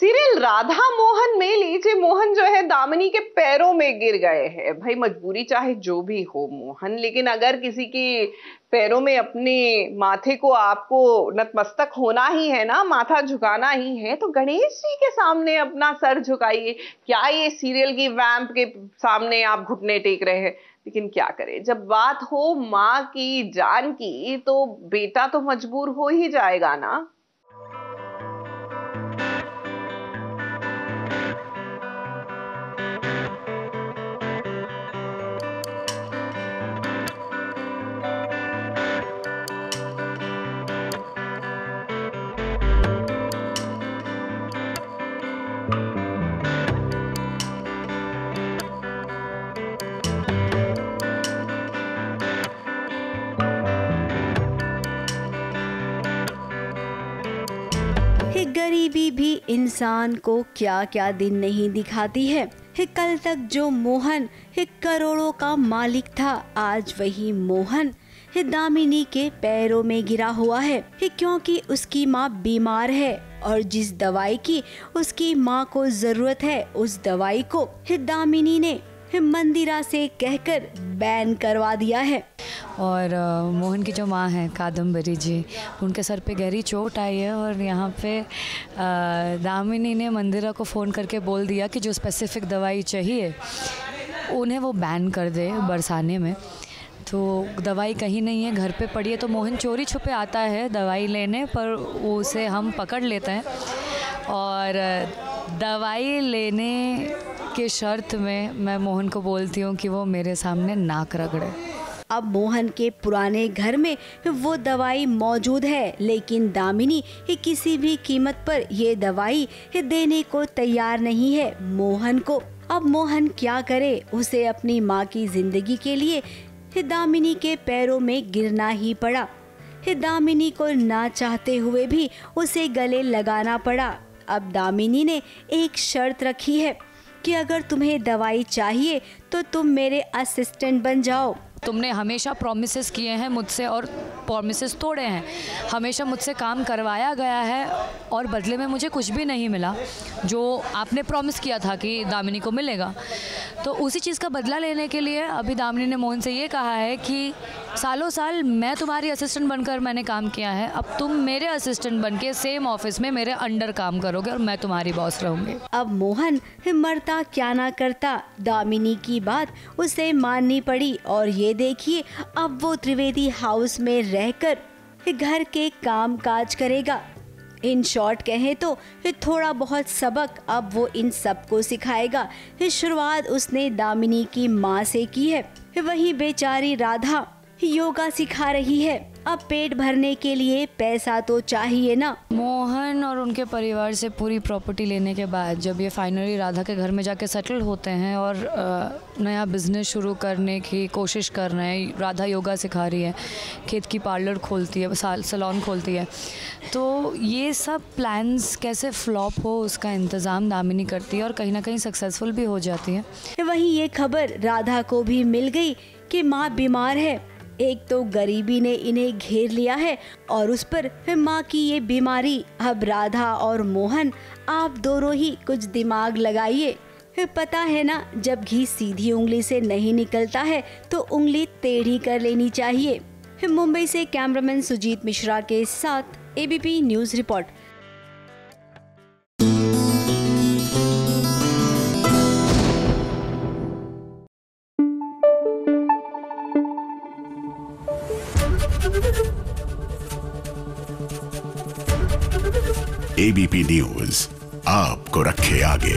Serial Radha Mohan में लीजिए मोहन जो है दामिनी के पैरों में गिर गए हैं। भाई मजबूरी चाहे जो भी हो मोहन, लेकिन अगर किसी की पैरों में अपने माथे को आपको नतमस्तक होना ही है ना, माथा झुकाना ही है, तो गणेश जी के सामने अपना सर झुकाइए। क्या ये सीरियल की वैम्प के सामने आप घुटने टेक रहे हैं? लेकिन क्या करें, जब बात हो माँ की जान की तो बेटा तो मजबूर हो ही जाएगा ना। गरीबी भी इंसान को क्या क्या दिन नहीं दिखाती है। कल तक जो मोहन करोड़ों का मालिक था, आज वही मोहन दामिनी के पैरों में गिरा हुआ है, क्योंकि उसकी माँ बीमार है और जिस दवाई की उसकी माँ को जरूरत है उस दवाई को दामिनी ने मंदिरा से कहकर बैन करवा दिया है। और मोहन की जो माँ है कादम्बरी जी, उनके सर पे गहरी चोट आई है और यहाँ पे दामिनी ने मंदिरा को फ़ोन करके बोल दिया कि जो स्पेसिफिक दवाई चाहिए उन्हें वो बैन कर दे बरसाने में। तो दवाई कहीं नहीं है, घर पे पड़ी है। तो मोहन चोरी छुपे आता है दवाई लेने, पर उसे हम पकड़ लेते हैं और दवाई लेने के शर्त में मैं मोहन को बोलती हूँ कि वो मेरे सामने नाक रगड़े। अब मोहन के पुराने घर में वो दवाई मौजूद है, लेकिन दामिनी किसी भी कीमत पर ये दवाई देने को तैयार नहीं है मोहन को। अब मोहन क्या करे, उसे अपनी माँ की जिंदगी के लिए दामिनी के पैरों में गिरना ही पड़ा। दामिनी को ना चाहते हुए भी उसे गले लगाना पड़ा। अब दामिनी ने एक शर्त रखी है कि अगर तुम्हें दवाई चाहिए तो तुम मेरे असिस्टेंट बन जाओ। तुमने हमेशा प्रॉमिसेस किए हैं मुझसे और प्रॉमिसेस तोड़े हैं, हमेशा मुझसे काम करवाया गया है और बदले में मुझे कुछ भी नहीं मिला जो आपने प्रॉमिस किया था कि दामिनी को मिलेगा। तो उसी चीज़ का बदला लेने के लिए अभी दामिनी ने मोहन से ये कहा है कि सालों साल मैं तुम्हारी असिस्टेंट बनकर मैंने काम किया है, अब तुम मेरे असिस्टेंट बनके सेम ऑफिस में मेरे अंडर काम करोगे और मैं तुम्हारी बॉस रहूँगी। अब मोहन मरता क्या ना करता, दामिनी की बात उसे माननी पड़ी और ये देखिए अब वो त्रिवेदी हाउस में रहकर घर के काम काज करेगा। इन शॉर्ट कहें तो थोड़ा बहुत सबक अब वो इन सबको सिखाएगा। शुरुआत उसने दामिनी की माँ से की है, वही बेचारी राधा योगा सिखा रही है। अब पेट भरने के लिए पैसा तो चाहिए ना। मोहन और उनके परिवार से पूरी प्रॉपर्टी लेने के बाद जब ये फाइनली राधा के घर में जाके सेटल होते हैं और नया बिजनेस शुरू करने की कोशिश कर रहे हैं, राधा योगा सिखा रही है, खेत की पार्लर खोलती है, सैलून खोलती है, तो ये सब प्लान्स कैसे फ्लॉप हो उसका इंतज़ाम दामिनी करती है और कहीं ना कहीं सक्सेसफुल भी हो जाती है। वहीं ये खबर राधा को भी मिल गई कि माँ बीमार है। एक तो गरीबी ने इन्हें घेर लिया है और उस पर माँ की ये बीमारी। अब राधा और मोहन आप दोनों ही कुछ दिमाग लगाइए। पता है ना, जब घी सीधी उंगली से नहीं निकलता है तो उंगली टेढ़ी कर लेनी चाहिए। मुंबई से कैमरामैन सुजीत मिश्रा के साथ ABP news report. ABP news आपको रखे आगे।